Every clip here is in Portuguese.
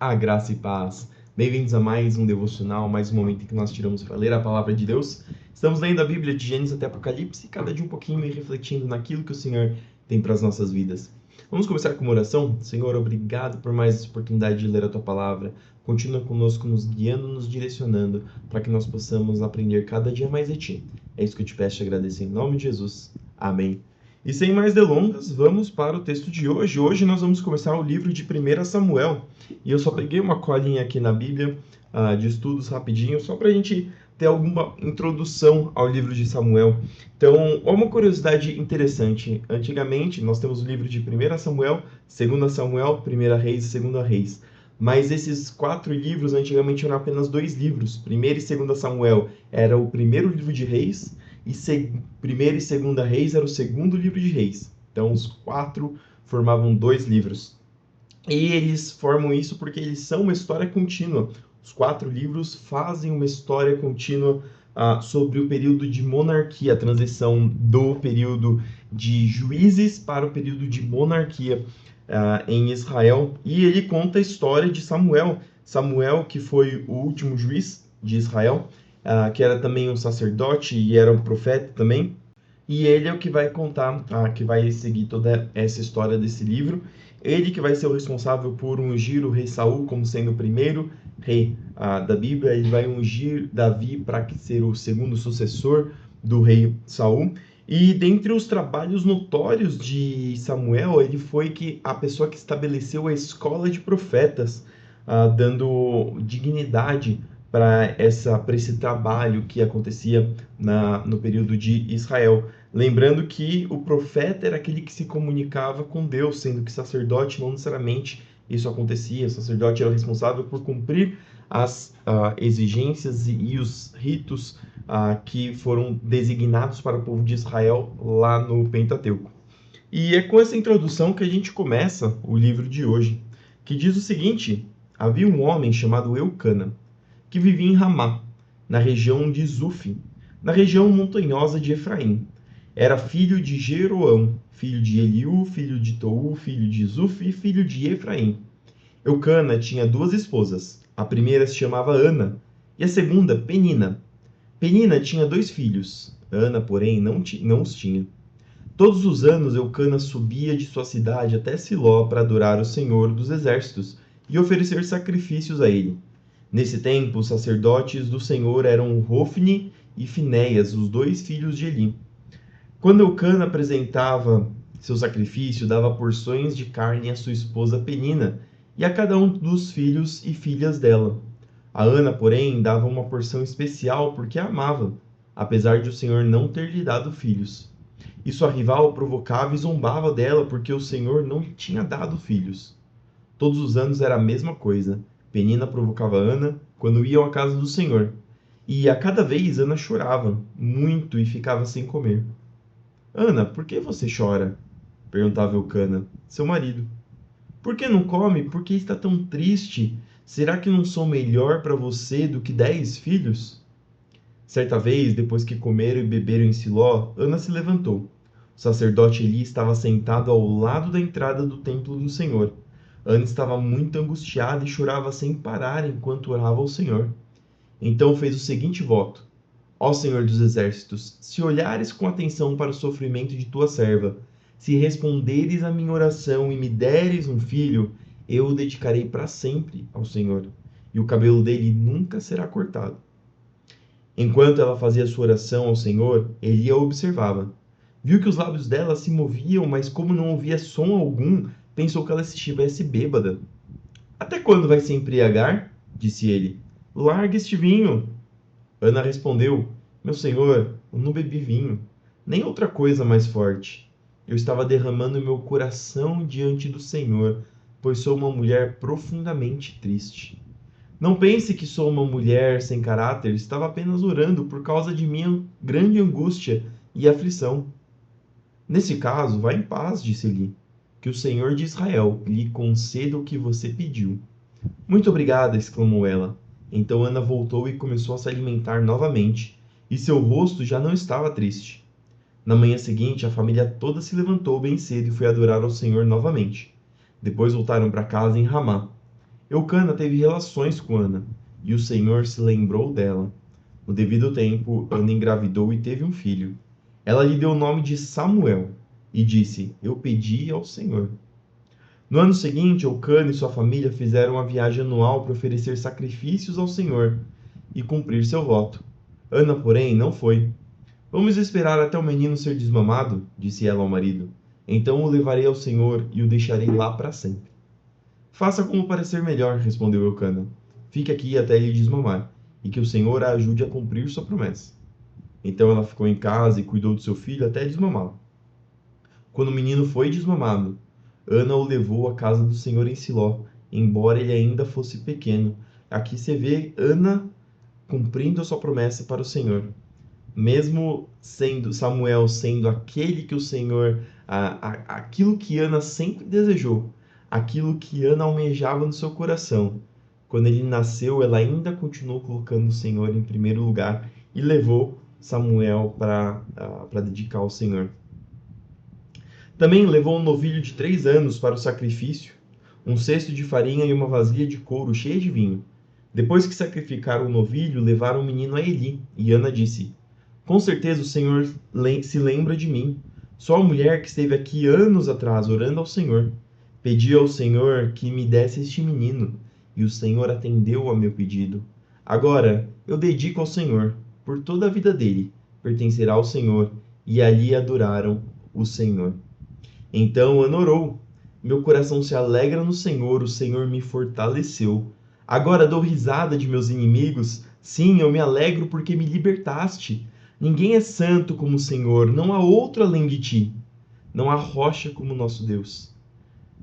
A graça e paz. Bem-vindos a mais um devocional, mais um momento em que nós tiramos para ler a palavra de Deus. Estamos lendo a Bíblia de Gênesis até Apocalipse, cada dia um pouquinho e refletindo naquilo que o Senhor tem para as nossas vidas. Vamos começar com uma oração? Senhor, obrigado por mais essa oportunidade de ler a Tua palavra. Continua conosco, nos guiando, nos direcionando, para que nós possamos aprender cada dia mais de Ti. É isso que eu te peço e agradeço em nome de Jesus. Amém. E sem mais delongas, vamos para o texto de hoje. Hoje nós vamos começar o livro de 1 Samuel. E eu só peguei uma colinha aqui na Bíblia de estudos rapidinho, só para a gente ter alguma introdução ao livro de Samuel. Então, uma curiosidade interessante. Antigamente, nós temos o livro de 1 Samuel, 2 Samuel, 1 Reis e 2 Reis. Mas esses 4 livros, antigamente, eram apenas 2 livros. 1 e 2 Samuel era o primeiro livro de Reis, e 1 e 2 Reis era o segundo livro de Reis. Então, os 4 formavam 2 livros. E eles formam isso porque eles são uma história contínua. Os 4 livros fazem uma história contínua sobre o período de monarquia, a transição do período de juízes para o período de monarquia em Israel. E ele conta a história de Samuel. Samuel, que foi o último juiz de Israel, que era também um sacerdote e era um profeta também. E ele é o que vai contar, que vai seguir toda essa história desse livro. Ele que vai ser o responsável por ungir o rei Saul como sendo o primeiro rei da Bíblia. Ele vai ungir Davi para ser o segundo sucessor do rei Saul. E dentre os trabalhos notórios de Samuel, ele foi a pessoa que estabeleceu a escola de profetas, dando dignidade para esse trabalho que acontecia no período de Israel. Lembrando que o profeta era aquele que se comunicava com Deus, sendo que sacerdote não necessariamente isso acontecia. O sacerdote era responsável por cumprir as exigências e os ritos que foram designados para o povo de Israel lá no Pentateuco. E é com essa introdução que a gente começa o livro de hoje, que diz o seguinte: havia um homem chamado Eucana, que vivia em Ramá, na região de Zuf, na região montanhosa de Efraim. Era filho de Jeroão, filho de Eliú, filho de Tou, filho de Zuf e filho de Efraim. Eucana tinha 2 esposas. A primeira se chamava Ana e a segunda Penina. Penina tinha 2 filhos. Ana, porém, não os tinha. Todos os anos Eucana subia de sua cidade até Siló para adorar o Senhor dos Exércitos e oferecer sacrifícios a ele. Nesse tempo, os sacerdotes do Senhor eram Hofni e Finéias, os 2 filhos de Eli. Quando Eucana apresentava seu sacrifício, dava porções de carne à sua esposa Penina e a cada um dos filhos e filhas dela. A Ana, porém, dava uma porção especial porque a amava, apesar de o Senhor não ter lhe dado filhos. E sua rival provocava e zombava dela porque o Senhor não lhe tinha dado filhos. Todos os anos era a mesma coisa. Penina provocava Ana quando iam à casa do Senhor. E a cada vez Ana chorava muito e ficava sem comer. Ana, por que você chora? Perguntava Eucana, seu marido. Por que não come? Por que está tão triste? Será que não sou melhor para você do que 10 filhos? Certa vez, depois que comeram e beberam em Siló, Ana se levantou. O sacerdote Eli estava sentado ao lado da entrada do templo do Senhor. Ana estava muito angustiada e chorava sem parar enquanto orava ao Senhor. Então fez o seguinte voto: ó Senhor dos Exércitos, se olhares com atenção para o sofrimento de tua serva, se responderes à minha oração e me deres um filho, eu o dedicarei para sempre ao Senhor, e o cabelo dele nunca será cortado. Enquanto ela fazia sua oração ao Senhor, Eli a observava. Viu que os lábios dela se moviam, mas como não ouvia som algum, pensou que ela estivesse bêbada. Até quando vai se embriagar? Disse ele. Largue este vinho. Ana respondeu, meu senhor, eu não bebi vinho, nem outra coisa mais forte. Eu estava derramando meu coração diante do Senhor, pois sou uma mulher profundamente triste. Não pense que sou uma mulher sem caráter, estava apenas orando por causa de minha grande angústia e aflição. Nesse caso, vá em paz, disse Eli, que o Senhor de Israel lhe conceda o que você pediu. Muito obrigada, exclamou ela. Então Ana voltou e começou a se alimentar novamente, e seu rosto já não estava triste. Na manhã seguinte, a família toda se levantou bem cedo e foi adorar ao Senhor novamente. Depois voltaram para casa em Ramá. Eucana teve relações com Ana, e o Senhor se lembrou dela. No devido tempo, Ana engravidou e teve um filho. Ela lhe deu o nome de Samuel e disse: Eu pedi ao Senhor. No ano seguinte, Eucana e sua família fizeram uma viagem anual para oferecer sacrifícios ao Senhor e cumprir seu voto. Ana, porém, não foi. Vamos esperar até o menino ser desmamado, disse ela ao marido. Então o levarei ao Senhor e o deixarei lá para sempre. Faça como parecer melhor, respondeu Eucana. Fique aqui até ele desmamar, e que o Senhor a ajude a cumprir sua promessa. Então ela ficou em casa e cuidou do seu filho até desmamá-lo. Quando o menino foi desmamado, Ana o levou à casa do Senhor em Siló, embora ele ainda fosse pequeno. Aqui você vê Ana cumprindo a sua promessa para o Senhor. Mesmo sendo Samuel sendo aquele que o Senhor, aquilo que Ana sempre desejou, aquilo que Ana almejava no seu coração. Quando ele nasceu, ela ainda continuou colocando o Senhor em primeiro lugar e levou Samuel para dedicar ao Senhor. Também levou um novilho de 3 anos para o sacrifício, um cesto de farinha e uma vasilha de couro cheia de vinho. Depois que sacrificaram o novilho, levaram o menino a Eli, e Ana disse: Com certeza o Senhor se lembra de mim. Sou a mulher que esteve aqui anos atrás orando ao Senhor. Pedi ao Senhor que me desse este menino, e o Senhor atendeu ao meu pedido. Agora eu dedico ao Senhor, por toda a vida dele, pertencerá ao Senhor, e ali adoraram o Senhor. Então Ana orou: Meu coração se alegra no Senhor, o Senhor me fortaleceu. Agora dou risada de meus inimigos. Sim, eu me alegro porque me libertaste. Ninguém é santo como o Senhor, não há outro além de ti. Não há rocha como nosso Deus.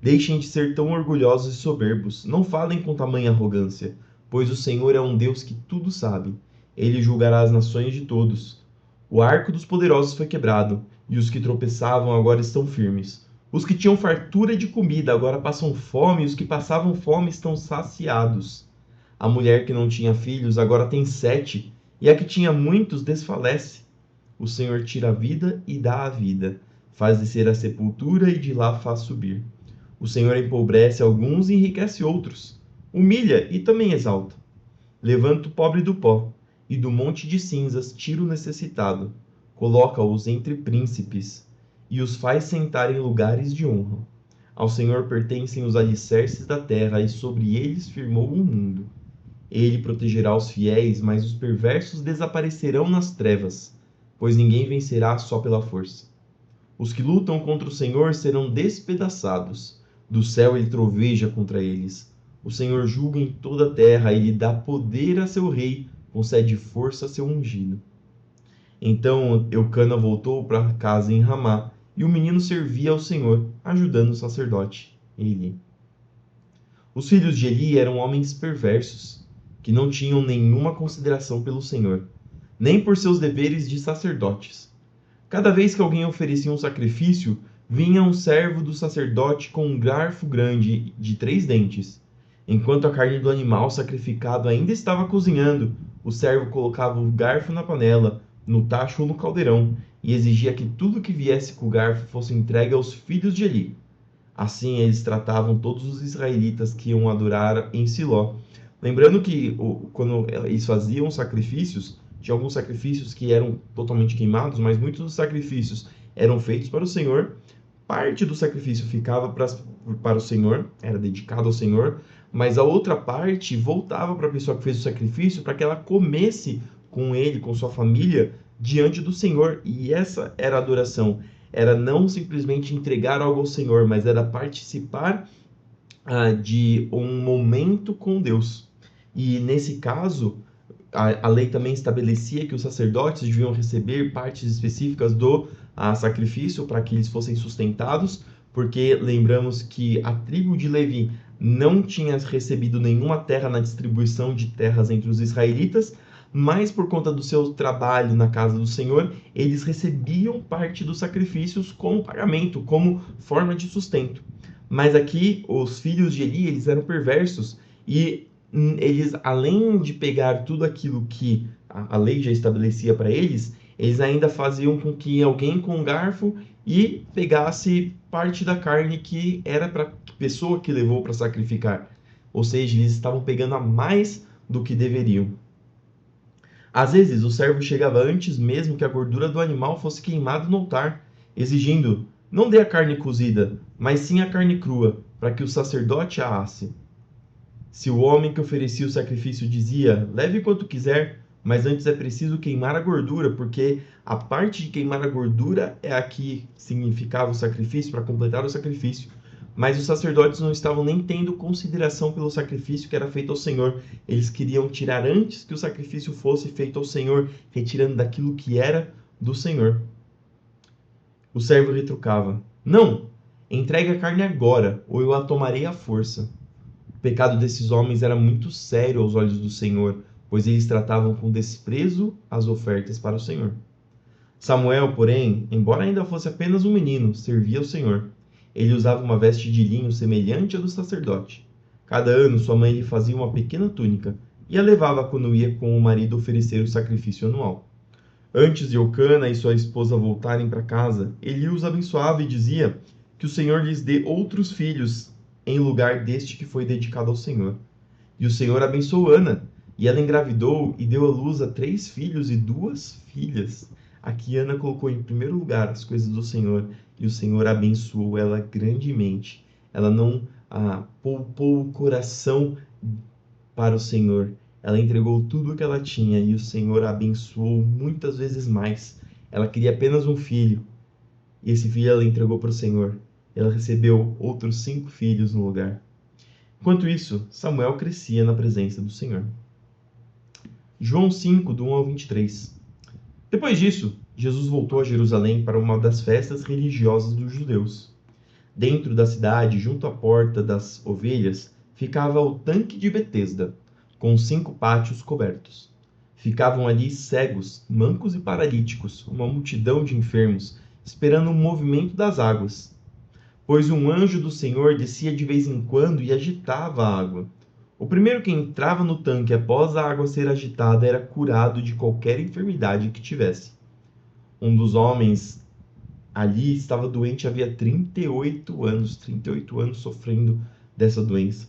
Deixem de ser tão orgulhosos e soberbos. Não falem com tamanha arrogância, pois o Senhor é um Deus que tudo sabe. Ele julgará as nações de todos. O arco dos poderosos foi quebrado, e os que tropeçavam agora estão firmes. Os que tinham fartura de comida agora passam fome, e os que passavam fome estão saciados. A mulher que não tinha filhos agora tem 7, e a que tinha muitos desfalece. O Senhor tira a vida e dá a vida, faz descer a sepultura e de lá faz subir. O Senhor empobrece alguns e enriquece outros, humilha e também exalta. Levanta o pobre do pó, e do monte de cinzas tira o necessitado, coloca-os entre príncipes, e os faz sentar em lugares de honra. Ao Senhor pertencem os alicerces da terra, e sobre eles firmou o mundo. Ele protegerá os fiéis, mas os perversos desaparecerão nas trevas, pois ninguém vencerá só pela força. Os que lutam contra o Senhor serão despedaçados. Do céu ele troveja contra eles. O Senhor julga em toda a terra, ele dá poder a seu rei, concede força a seu ungido. Então Eucana voltou para casa em Ramá, e o menino servia ao Senhor, ajudando o sacerdote Eli. Os filhos de Eli eram homens perversos, que não tinham nenhuma consideração pelo Senhor, nem por seus deveres de sacerdotes. Cada vez que alguém oferecia um sacrifício, vinha um servo do sacerdote com um garfo grande de 3 dentes. Enquanto a carne do animal sacrificado ainda estava cozinhando, o servo colocava o garfo na panela, no tacho ou no caldeirão, e exigia que tudo que viesse com o garfo fosse entregue aos filhos de Eli. Assim eles tratavam todos os israelitas que iam adorar em Siló. Lembrando que quando eles faziam sacrifícios, tinha alguns sacrifícios que eram totalmente queimados, mas muitos dos sacrifícios eram feitos para o Senhor. Parte do sacrifício ficava para o Senhor, era dedicado ao Senhor, mas a outra parte voltava para a pessoa que fez o sacrifício para que ela comesse com ele, com sua família, diante do Senhor. E essa era a adoração. Era não simplesmente entregar algo ao Senhor, mas era participar de um momento com Deus. E nesse caso, a lei também estabelecia que os sacerdotes deviam receber partes específicas do sacrifício para que eles fossem sustentados, porque lembramos que a tribo de Levi não tinha recebido nenhuma terra na distribuição de terras entre os israelitas, mas por conta do seu trabalho na casa do Senhor, eles recebiam parte dos sacrifícios como pagamento, como forma de sustento. Mas aqui, os filhos de Eli, eles eram perversos, e eles, além de pegar tudo aquilo que a lei já estabelecia para eles, eles ainda faziam com que alguém com um garfo e pegasse parte da carne que era para a pessoa que levou para sacrificar. ou seja, eles estavam pegando a mais do que deveriam. Às vezes, o servo chegava antes mesmo que a gordura do animal fosse queimada no altar, exigindo: não dê a carne cozida, mas sim a carne crua, para que o sacerdote a asse. Se o homem que oferecia o sacrifício dizia: leve quanto quiser, mas antes é preciso queimar a gordura, porque a parte de queimar a gordura é a que significava o sacrifício, para completar o sacrifício. Mas os sacerdotes não estavam nem tendo consideração pelo sacrifício que era feito ao Senhor. Eles queriam tirar antes que o sacrifício fosse feito ao Senhor, retirando daquilo que era do Senhor. O servo retrucava: não, entregue a carne agora, ou eu a tomarei à força. O pecado desses homens era muito sério aos olhos do Senhor, pois eles tratavam com desprezo as ofertas para o Senhor. Samuel, porém, embora ainda fosse apenas um menino, servia ao Senhor. Ele usava uma veste de linho semelhante à do sacerdote. Cada ano sua mãe lhe fazia uma pequena túnica e a levava quando ia com o marido oferecer o sacrifício anual. Antes de Eucana e sua esposa voltarem para casa, ele os abençoava e dizia que o Senhor lhes dê outros filhos em lugar deste que foi dedicado ao Senhor. E o Senhor abençoou Ana, e ela engravidou e deu à luz a 3 filhos e 2 filhas. Aqui Ana colocou em primeiro lugar as coisas do Senhor, e o Senhor abençoou ela grandemente. Ela não poupou o coração para o Senhor. Ela entregou tudo o que ela tinha, e o Senhor a abençoou muitas vezes mais. Ela queria apenas um filho, e esse filho ela entregou para o Senhor. Ela recebeu outros 5 filhos no lugar. Enquanto isso, Samuel crescia na presença do Senhor. João 5, do 1 ao 23. Depois disso, Jesus voltou a Jerusalém para uma das festas religiosas dos judeus. Dentro da cidade, junto à porta das ovelhas, ficava o tanque de Betesda, com 5 pátios cobertos. Ficavam ali cegos, mancos e paralíticos, uma multidão de enfermos, esperando o movimento das águas. Pois um anjo do Senhor descia de vez em quando e agitava a água. O primeiro que entrava no tanque após a água ser agitada era curado de qualquer enfermidade que tivesse. Um dos homens ali estava doente havia 38 anos sofrendo dessa doença.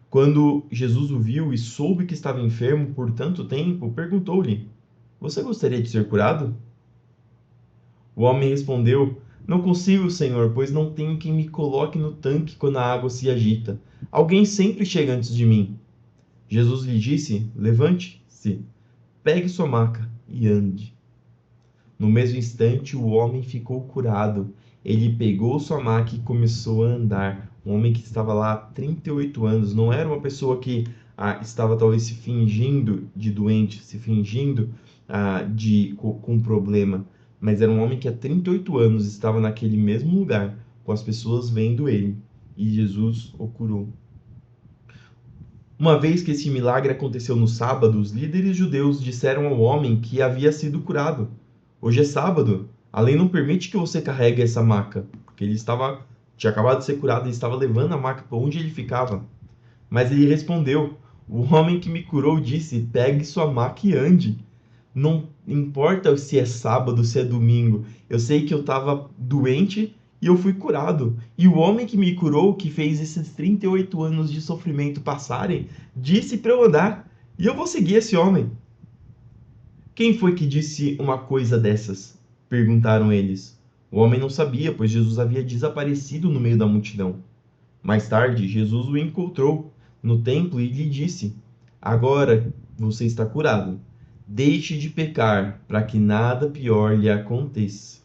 Quando Jesus o viu e soube que estava enfermo por tanto tempo, perguntou-lhe: você gostaria de ser curado? O homem respondeu: não consigo, Senhor, pois não tenho quem me coloque no tanque quando a água se agita. Alguém sempre chega antes de mim. Jesus lhe disse: levante-se, pegue sua maca e ande. No mesmo instante, o homem ficou curado. Ele pegou sua maca e começou a andar. Um homem que estava lá há 38 anos, não era uma pessoa que estava talvez se fingindo de doente, se fingindo com problema, mas era um homem que há 38 anos estava naquele mesmo lugar, com as pessoas vendo ele, e Jesus o curou. Uma vez que esse milagre aconteceu no sábado, os líderes judeus disseram ao homem que havia sido curado: hoje é sábado, a lei não permite que você carregue essa maca, porque ele tinha acabado de ser curado e estava levando a maca para onde ele ficava. Mas ele respondeu: o homem que me curou disse: pegue sua maca e ande. Não importa se é sábado, se é domingo. Eu sei que eu estava doente e eu fui curado. E o homem que me curou, que fez esses 38 anos de sofrimento passarem, disse para eu andar. E eu vou seguir esse homem. Quem foi que disse uma coisa dessas? Perguntaram eles. O homem não sabia, pois Jesus havia desaparecido no meio da multidão. Mais tarde, Jesus o encontrou no templo e lhe disse: agora você está curado. Deixe de pecar, para que nada pior lhe aconteça.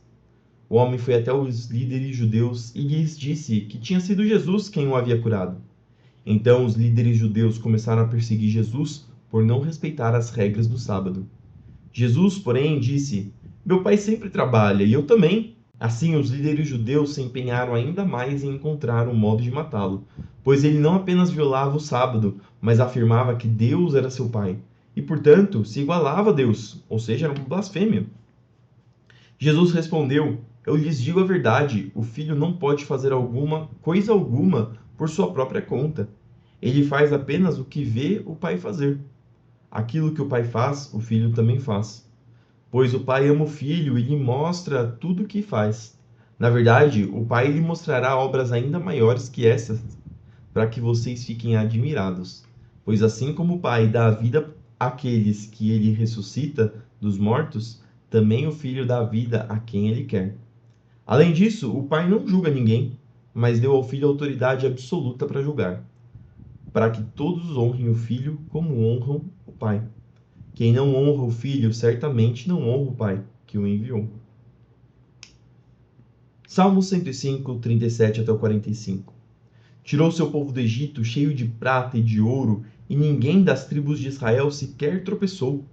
O homem foi até os líderes judeus e lhes disse que tinha sido Jesus quem o havia curado. Então os líderes judeus começaram a perseguir Jesus por não respeitar as regras do sábado. Jesus, porém, disse: meu pai sempre trabalha e eu também. Assim, os líderes judeus se empenharam ainda mais em encontrar um modo de matá-lo, pois ele não apenas violava o sábado, mas afirmava que Deus era seu pai. E, portanto, se igualava a Deus, ou seja, era uma blasfêmia. Jesus respondeu: eu lhes digo a verdade, o filho não pode fazer coisa alguma por sua própria conta. Ele faz apenas o que vê o pai fazer. Aquilo que o pai faz, o filho também faz. Pois o pai ama o filho e lhe mostra tudo o que faz. Na verdade, o pai lhe mostrará obras ainda maiores que essas, para que vocês fiquem admirados. Pois assim como o Pai dá a vida àqueles que ele ressuscita dos mortos, também o Filho dá a vida a quem ele quer. Além disso, o Pai não julga ninguém, mas deu ao Filho autoridade absoluta para julgar, para que todos honrem o Filho como honram o Pai. Quem não honra o Filho, certamente não honra o Pai que o enviou. Salmo 105, 37 até o 45. Tirou seu povo do Egito cheio de prata e de ouro, e ninguém das tribos de Israel sequer tropeçou.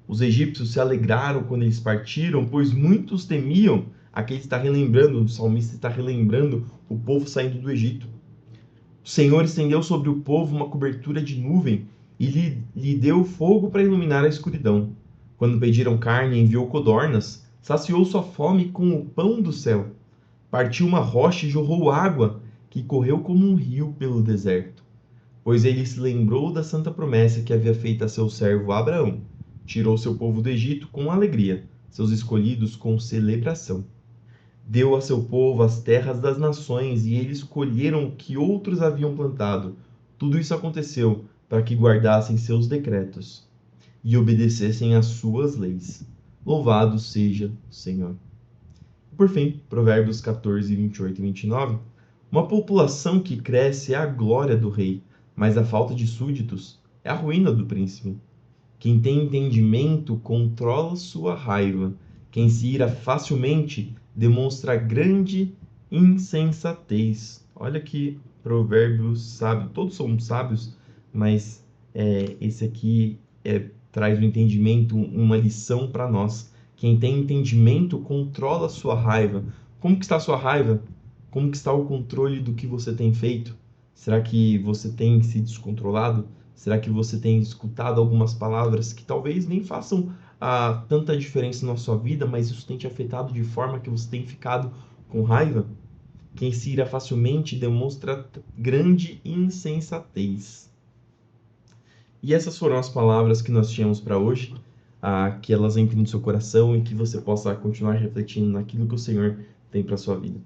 Os egípcios se alegraram quando eles partiram, pois muitos temiam. Aqui ele está relembrando, o salmista está relembrando o povo saindo do Egito. O Senhor estendeu sobre o povo uma cobertura de nuvem e lhe deu fogo para iluminar a escuridão. Quando pediram carne, enviou codornas, saciou sua fome com o pão do céu. Partiu uma rocha e jorrou água, que correu como um rio pelo deserto. Pois ele se lembrou da santa promessa que havia feito a seu servo Abraão. Tirou seu povo do Egito com alegria, seus escolhidos com celebração. Deu a seu povo as terras das nações, e eles colheram o que outros haviam plantado. Tudo isso aconteceu para que guardassem seus decretos e obedecessem às suas leis. Louvado seja o Senhor. Por fim, Provérbios 14, 28 e 29. Uma população que cresce é a glória do rei, mas a falta de súditos é a ruína do príncipe. Quem tem entendimento controla sua raiva. Quem se ira facilmente demonstra grande insensatez. Olha que provérbios sábios. Todos são sábios, mas esse aqui traz um entendimento, uma lição para nós. Quem tem entendimento controla sua raiva. Como que está a sua raiva? Como que está o controle do que você tem feito? Será que você tem se descontrolado? Será que você tem escutado algumas palavras que talvez nem façam tanta diferença na sua vida, mas isso tem te afetado de forma que você tem ficado com raiva? Quem se ira facilmente demonstra grande insensatez. E essas foram as palavras que nós tínhamos para hoje. Que elas entrem no seu coração e que você possa continuar refletindo naquilo que o Senhor tem para a sua vida.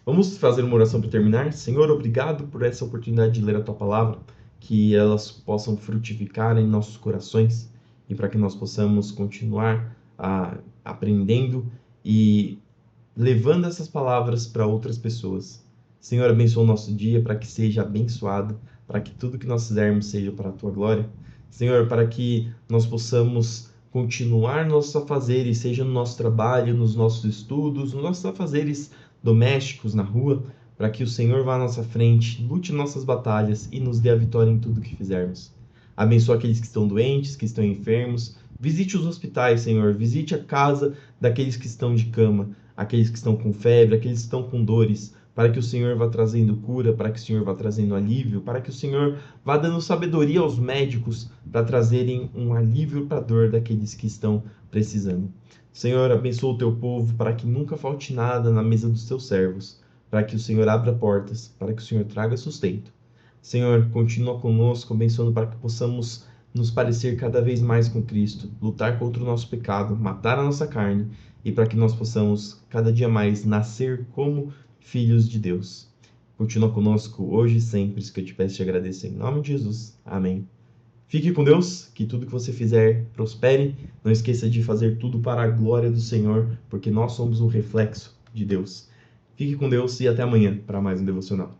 Vamos fazer uma oração para terminar? Senhor, obrigado por essa oportunidade de ler a Tua Palavra, que elas possam frutificar em nossos corações e para que nós possamos continuar aprendendo e levando essas palavras para outras pessoas. Senhor, abençoa o nosso dia para que seja abençoado, para que tudo que nós fizermos seja para a Tua glória. Senhor, para que nós possamos continuar nossos afazeres, seja no nosso trabalho, nos nossos estudos, nos nossos afazeres domésticos, na rua, para que o Senhor vá à nossa frente, lute nossas batalhas e nos dê a vitória em tudo que fizermos. Abençoa aqueles que estão doentes, que estão enfermos. Visite os hospitais, Senhor. Visite a casa daqueles que estão de cama, aqueles que estão com febre, aqueles que estão com dores, para que o Senhor vá trazendo cura, para que o Senhor vá trazendo alívio, para que o Senhor vá dando sabedoria aos médicos para trazerem um alívio para a dor daqueles que estão precisando. Senhor, abençoa o teu povo para que nunca falte nada na mesa dos teus servos, para que o Senhor abra portas, para que o Senhor traga sustento. Senhor, continua conosco, abençoando para que possamos nos parecer cada vez mais com Cristo, lutar contra o nosso pecado, matar a nossa carne e para que nós possamos cada dia mais nascer como filhos de Deus. Continua conosco hoje e sempre, isso que eu te peço e te agradeço em nome de Jesus. Amém. Fique com Deus, que tudo que você fizer prospere. Não esqueça de fazer tudo para a glória do Senhor, porque nós somos um reflexo de Deus. Fique com Deus e até amanhã para mais um devocional.